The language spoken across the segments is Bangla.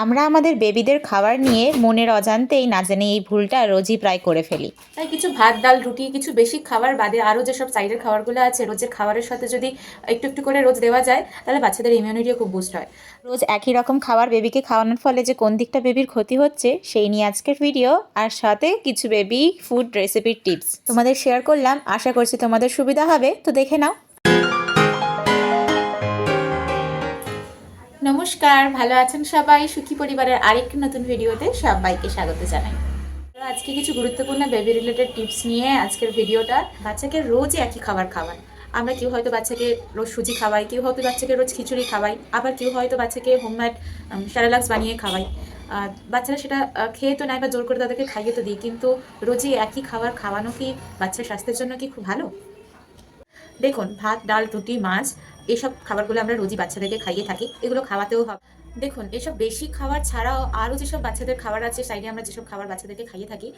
আমরা আমাদের বেবিদের খাবার নিয়ে মনের অজান্তেই না জানি এই ভুলটা রোজই প্রায় করে ফেলি। তাই কিছু ভাত ডাল রুটি কিছু বেশি খাবার বাদে আরও যেসব সাইডের খাবারগুলো আছে রোজের খাবারের সাথে যদি একটু একটু করে রোজ দেওয়া যায় তাহলে বাচ্চাদের ইমিউনিটিও খুব বুস্ট হয়। রোজ একই রকম খাবার বেবিকে খাওয়ানোর ফলে যে কোন দিকটা বেবির ক্ষতি হচ্ছে সেই নিয়ে আজকের ভিডিও, আর সাথে কিছু বেবি ফুড রেসিপির টিপস তোমাদের শেয়ার করলাম। আশা করছি তোমাদের সুবিধা হবে, তো দেখে নাও। নমস্কার, ভালো আছেন সবাই? সুখী পরিবারের আরেকটি নতুন ভিডিওতে সবাইকে স্বাগত জানাই। আজকে কিছু গুরুত্বপূর্ণ বেবি রিলেটেড টিপস নিয়ে আজকের ভিডিওটা। বাচ্চাকে রোজই একই খাবার খাওয়ান। আমরা কেউ হয়তো বাচ্চাকে রোজ সুজি খাওয়াই, কেউ হয়তো বাচ্চাকে রোজ খিচুড়ি খাওয়াই, আবার কেউ হয়তো বাচ্চাকে হোমমেড স্যারেলাক্স বানিয়ে খাওয়াই। বাচ্চারা সেটা খেয়ে তো নেয় বা জোর করে তাদেরকে খাইয়ে তো দিই, কিন্তু রোজই একই খাবার খাওয়ানো কি বাচ্চার স্বাস্থ্যের জন্য কি খুব ভালো? দেখুন, ভাত ডাল রুটি মাছ এইসব খাবারগুলো আমরা রোজই বাচ্চাদেরকে খাইয়ে থাকি, এগুলো খাওয়াতেও হবে। দেখুন, এসব বেশি খাবার ছাড়াও আরও যেসব বাচ্চাদের খাবার আছে সাইডে, আমরা যেসব খাবার বাচ্চাদেরকে খাইয়ে থাকি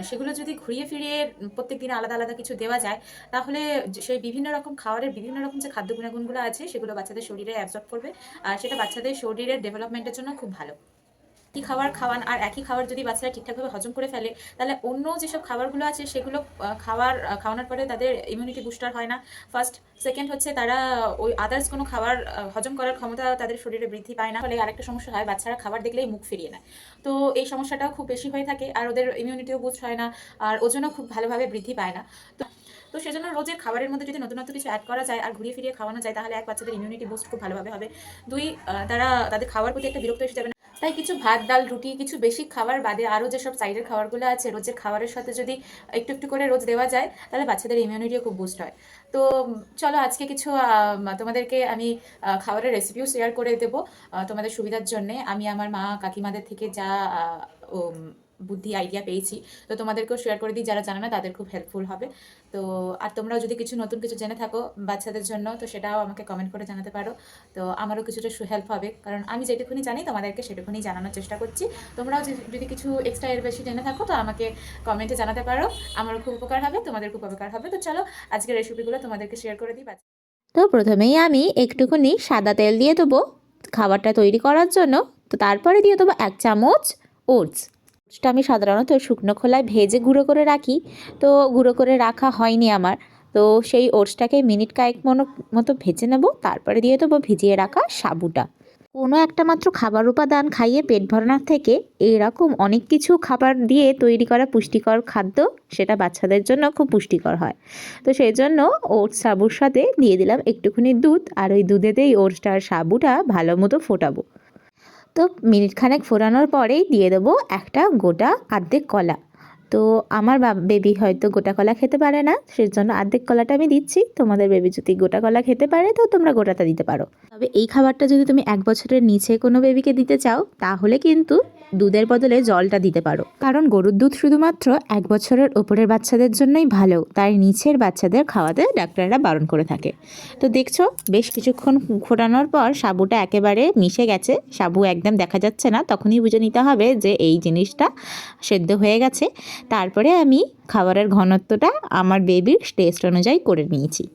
সেগুলো যদি ঘুরিয়ে ফিরিয়ে প্রত্যেক দিন আলাদা আলাদা কিছু দেওয়া যায়, তাহলে সেই বিভিন্ন রকম খাবারের বিভিন্ন রকম যে খাদ্য গুণাগুণগুলো আছে সেগুলো বাচ্চাদের শরীরে অ্যাবজর্ব করবে, আর সেটা বাচ্চাদের শরীরের ডেভেলপমেন্টের জন্য খুব ভালো। একই খাবার খাওয়ান, আর একই খাবার যদি বাচ্চারা ঠিকঠাকভাবে হজম করে ফেলে তাহলে অন্য যেসব খাবারগুলো আছে সেগুলো খাওয়ানোর পরে তাদের ইমিউনিটি বুস্টার হয় না। ফার্স্ট, সেকেন্ড হচ্ছে তারা ওই আদার্স কোনো খাবার হজম করার ক্ষমতা তাদের শরীরে বৃদ্ধি পায় না। ফলে আরেকটা সমস্যা হয়, বাচ্চারা খাবার দেখলেই মুখ ফিরিয়ে নেয়। তো এই সমস্যাটাও খুব বেশি হয়ে থাকে, আর ওদের ইমিউনিটিও বুস্ট হয় না, আর ওজনও খুব ভালোভাবে বৃদ্ধি পায় না। তো সেজন্য রোজের খাবারের মধ্যে যদি নতুন নতুন কিছু অ্যাড করা যায় আর ঘুরিয়ে ফিরিয়ে খাওয়ানো যায়, তাহলে এক, বাচ্চাদের ইমিউনিটি বুস্ট খুব ভালোভাবে হবে। দুই, তারা তাদের খাওয়ার প্রতি একটা বিরক্ত এসে যাবে না। তাই কিছু ভাত ডাল রুটি কিছু বেশি খাবার বাদে আরও যেসব সাইডের খাবারগুলো আছে রোজের খাবারের সাথে যদি একটু একটু করে রোজ দেওয়া যায় তাহলে বাচ্চাদের ইমিউনিটিও খুব বুস্ট হয়। তো চলো আজকে কিছু তোমাদেরকে আমি খাবারের রেসিপিও শেয়ার করে দেবো তোমাদের সুবিধার জন্যে। আমি আমার মা কাকিমাদের থেকে যা বুদ্ধি আইডিয়া পেয়েছি, তো তোমাদেরকেও শেয়ার করে দিই, যারা জানে না তাদের খুব হেল্পফুল হবে। তো আর তোমরাও যদি কিছু নতুন কিছু জেনে থাকো বাচ্চাদের জন্য, তো সেটাও আমাকে কমেন্ট করে জানাতে পারো। তো আমারও কিছুটা হেল্প হবে, কারণ আমি যেটুকুনি জানি তোমাদেরকে সেটুকুনি জানানোর চেষ্টা করছি। তোমরাও যদি কিছু এক্সট্রা এর বেশি জেনে থাকো তো আমাকে কমেন্টে জানাতে পারো, আমারও খুব উপকার হবে, তোমাদের খুব উপকার হবে। তো চলো আজকের রেসিপিগুলো তোমাদেরকে শেয়ার করে দিই। তো প্রথমেই আমি একটুখানি সাদা তেল দিয়ে দেবো খাবারটা তৈরি করার জন্য। তো তারপরে দিয়ে দেবো 1 চামচ ওটস। ওটসটা আমি সাধারণত শুকনো খোলায় ভেজে গুঁড়ো করে রাখি, তো গুঁড়ো করে রাখা হয়নি আমার। তো সেই ওটসটাকে মিনিট কয়েক মতো ভেজে নেব। তারপরে দিয়ে দেবো ভিজিয়ে রাখা সাবুটা। কোনো একটা মাত্র খাবার উপাদান খাইয়ে পেট ভরানোর থেকে এরকম অনেক কিছু খাবার দিয়ে তৈরি করা পুষ্টিকর খাদ্য, সেটা বাচ্চাদের জন্য খুব পুষ্টিকর হয়। তো সেই জন্য ওটস সাবুর সাথে দিয়ে দিলাম একটুখানি দুধ, আর ওই দুধেতেই ওটসটা আর সাবুটা ভালো মতো ফোটাবো। তো মিনিট খানেক ফোটানোর পরেই দিয়ে দেবো একটা গোটা অর্ধেক কলা। তো আমার বেবি হয়তো গোটা কলা খেতে পারে না, সেজন্য অর্ধেক কলাটা আমি দিচ্ছি। তোমাদের বেবি যদি গোটা কলা খেতে পারে তো তোমরা গোটাটা দিতে পারো। তবে এই খাবারটা যদি তুমি 1 বছরের নিচে কোনো বেবিকে দিতে চাও তাহলে কিন্তু দুধের বদলে জলটা দিতে পারো, কারণ গরুর দুধ শুধুমাত্র 1 বছরের ওপরের বাচ্চাদের জন্যই ভালো, তাই নিচের বাচ্চাদের খাওয়াতে ডাক্তাররা বারণ করে থাকে। তো দেখছো বেশ কিছুক্ষণ ফোটানোর পর সাবুটা একেবারে মিশে গেছে, সাবু একদম দেখা যাচ্ছে না, তখনই বুঝে নিতে হবে যে এই জিনিসটা সেদ্ধ হয়ে গেছে। তারপরে আমি খাবারের ঘনত্বটা আমার বেবির টেস্ট অনুযায়ী করে নিয়েছি।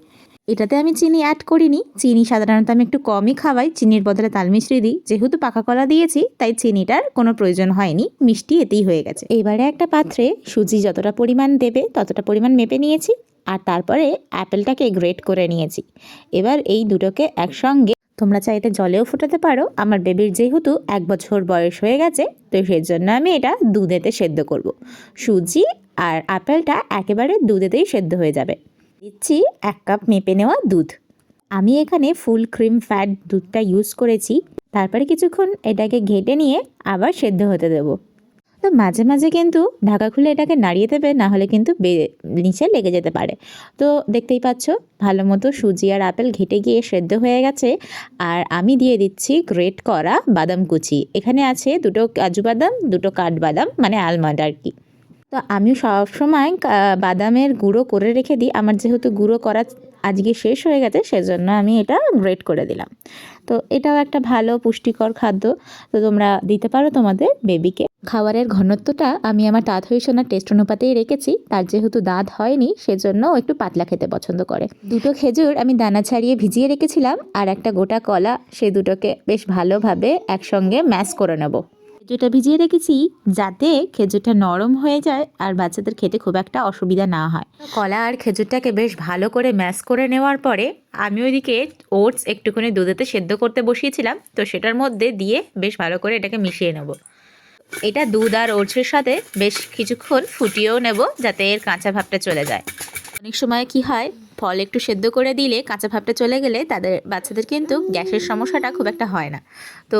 এটাতে আমি চিনি অ্যাড করিনি, চিনি সাধারণত আমি একটু কমই খাওয়াই, চিনির বদলে তাল মিশ্রি দিই। যেহেতু পাকা কলা দিয়েছি তাই চিনিটার কোনো প্রয়োজন হয়নি, মিষ্টি এতেই হয়ে গেছে। এবারে একটা পাত্রে সুজি যতটা পরিমাণ দেবে ততটা পরিমাণ মেপে নিয়েছি, আর তারপরে অ্যাপেলটাকে গ্রেট করে নিয়েছি। এবার এই দুটোকে একসঙ্গে তোমরা চাইলে জলেও ফোটাতে পারো। আমার বেবির যেহেতু 1 বছর বয়স হয়ে গেছে, তো সেই জন্য আমি এটা দুধেতে সেদ্ধ করব। সুজি আর আপেলটা একেবারে দুধেতেই সেদ্ধ হয়ে যাবে। দিচ্ছি 1 কাপ মেপে নেওয়া দুধ। আমি এখানে ফুল ক্রিম ফ্যাট দুধটা ইউজ করেছি। তারপরে কিছুক্ষণ এটাকে ঘেটে নিয়ে আবার সেদ্ধ হতে দেবো। তো মাঝে মাঝে কিন্তু ঢাকা খুলে এটাকে নাড়িয়ে দেবে, না হলে কিন্তু নিচে লেগে যেতে পারে। তো দেখতেই পাচ্ছ ভালো মতো সুজি আর আপেল ঘেটে গিয়ে সেদ্ধ হয়ে গেছে। আর আমি দিয়ে দিচ্ছি গ্রেট করা বাদাম কুচি। এখানে আছে 2টো কাজু বাদাম, 2টো কাঠবাদাম, মানে আলমন্ড আর কি। তো আমি সবসময় বাদামের গুঁড়ো করে রেখে দিই। আমার যেহেতু গুঁড়ো করা আজকে শেষ হয়ে গেছে, সেজন্য আমি এটা গ্রেট করে দিলাম। তো এটাও একটা ভালো পুষ্টিকর খাদ্য, তো তোমরা দিতে পারো তোমাদের বেবিকে। খাবারের ঘনত্বটা আমি আমার তাঁতহই সোনার টেস্ট অনুপাতেই রেখেছি, তার যেহেতু দাঁত হয়নি সেজন্য ও একটু পাতলা খেতে পছন্দ করে। দুটো খেজুর আমি দানা ছাড়িয়ে ভিজিয়ে রেখেছিলাম, আর একটা গোটা কলা, সেই দুটোকে বেশ ভালোভাবে একসঙ্গে ম্যাশ করে নেব। খেজুরটা ভিজিয়ে রেখেছি যাতে খেজুরটা নরম হয়ে যায় আর বাচ্চাদের খেতে খুব একটা অসুবিধা না হয়। কলা আর খেজুরটাকে বেশ ভালো করে ম্যাশ করে নেওয়ার পরে আমি ওইদিকে ওটস একটুখানি দুধেতে সেদ্ধ করতে বসিয়েছিলাম, তো সেটার মধ্যে দিয়ে বেশ ভালো করে এটাকে মিশিয়ে নেব। এটা দুধ আর ওটসের সাথে বেশ কিছুক্ষণ ফুটিয়েও নেব যাতে এর কাঁচা ভাবটা চলে যায়। অনেক সময় কি হয়, ফল একটু সেদ্ধ করে দিলে কাঁচা ভাবটা চলে গেলে তাদের বাচ্চাদের কিন্তু গ্যাসের সমস্যাটা খুব একটা হয় না। তো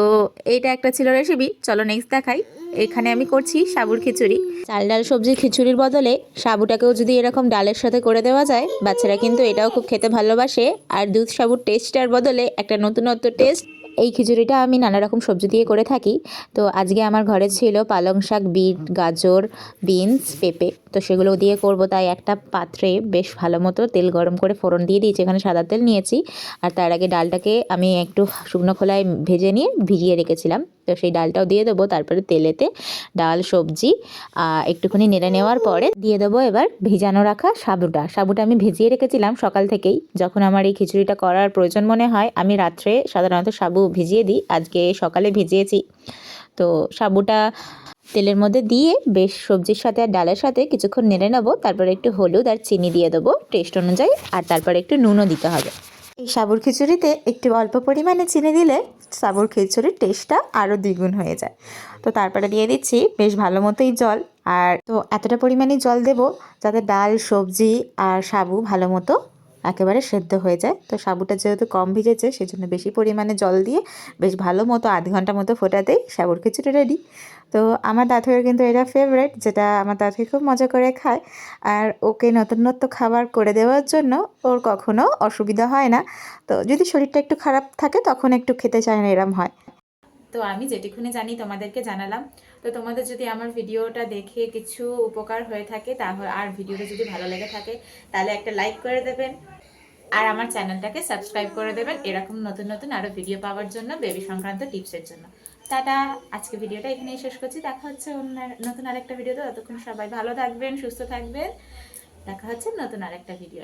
এইটা একটা ছিল রেসিপি। চলো নেক্সট দেখাই। এখানে আমি করছি সাবুর খিচুড়ি। চাল ডাল সবজি খিচুড়ির বদলে সাবুটাকেও যদি এরকম ডালের সাথে করে দেওয়া যায়, বাচ্চারা কিন্তু এটাও খুব খেতে ভালোবাসে। আর দুধ সাবুর টেস্টটার বদলে একটা নতুনত্ব টেস্ট। এই খিচুড়িটা আমি নানা রকম সবজি দিয়ে করে থাকি। তো আজকে আমার ঘরে ছিল পালং শাক, বিট, গাজর, বিনস, পেঁপে, তো সেগুলো দিয়ে করব। তাই একটা পাত্রে বেশ ভালো মতো তেল গরম করে ফোড়ন দিয়ে দিয়েছি, এখানে সাদা তেল নিয়েছি। আর তার আগে ডালটাকে আমি একটু শুকনো খোলায় ভেজে নিয়ে ভিজিয়ে রেখেছিলাম, তো সেই ডালটাও দিয়ে দেবো। তারপরে তেলেতে ডাল সবজি একটুখানি নেড়ে নেওয়ার পরে দিয়ে দেবো এবার ভিজানো রাখা সাবুটা আমি ভিজিয়ে রেখেছিলাম সকাল থেকেই। যখন আমার এই খিচুড়িটা করার প্রয়োজন মনে হয় আমি রাত্রে সাধারণত সাবু ভিজিয়ে দিই, আজকে সকালে ভিজিয়েছি। তো সাবুটা তেলের মধ্যে দিয়ে বেশ সবজির সাথে আর ডালের সাথে কিছুক্ষণ নেড়ে নেবো। তারপরে একটু হলুদ আর চিনি দিয়ে দেবো টেস্ট অনুযায়ী, আর তারপরে একটু নুনও দিতে হবে। এই সাবুর খিচুড়িতে একটু অল্প পরিমাণে চিনি দিলে সাবুর খিচুড়ির টেস্টটা আরও দ্বিগুণ হয়ে যায়। তো তারপরে দিয়ে দিচ্ছি বেশ ভালো মতোই জল। আর তো এতটা পরিমাণে জল দেবো যাতে ডাল সবজি আর সাবু ভালো মতো একেবারে সেদ্ধ হয়ে যায়। তো সাবুটা যেহেতু কম ভিজেছে সেজন্য বেশি পরিমাণে জল দিয়ে বেশ ভালো মতো আধ ঘন্টা মতো ফোটাতেই সাবুর খিচুড়ি রেডি। তো আমার দাদুর কিন্তু এটা ফেভারিট, যেটা আমার দাদু খুব মজা করে খায়। আর ওকে নতুনত্ব খাবার করে দেওয়ার জন্য ওর কখনো অসুবিধা হয় না। তো যদি শরীরটা একটু খারাপ থাকে তখন একটু খেতে চায় না, এরম হয়। তো আমি যেটুকুনি জানি তোমাদেরকে জানালাম। তো তোমাদের যদি আমার ভিডিওটা দেখে কিছু উপকার হয়ে থাকে তাহলে, আর ভিডিওটা যদি ভালো লেগে থাকে তাহলে একটা লাইক করে দেবেন, আর আমার চ্যানেলটাকে সাবস্ক্রাইব করে দেবেন এরকম নতুন নতুন আরও ভিডিও পাওয়ার জন্য, বেবি সংক্রান্ত টিপসের জন্য। টাটা, আজকে ভিডিওটা এখানেই শেষ করছি। দেখা হচ্ছে অন্য নতুন আরেকটা ভিডিওতে। ততক্ষণ সবাই ভালো থাকবেন, সুস্থ থাকবেন। দেখা হচ্ছে নতুন আরেকটা ভিডিও।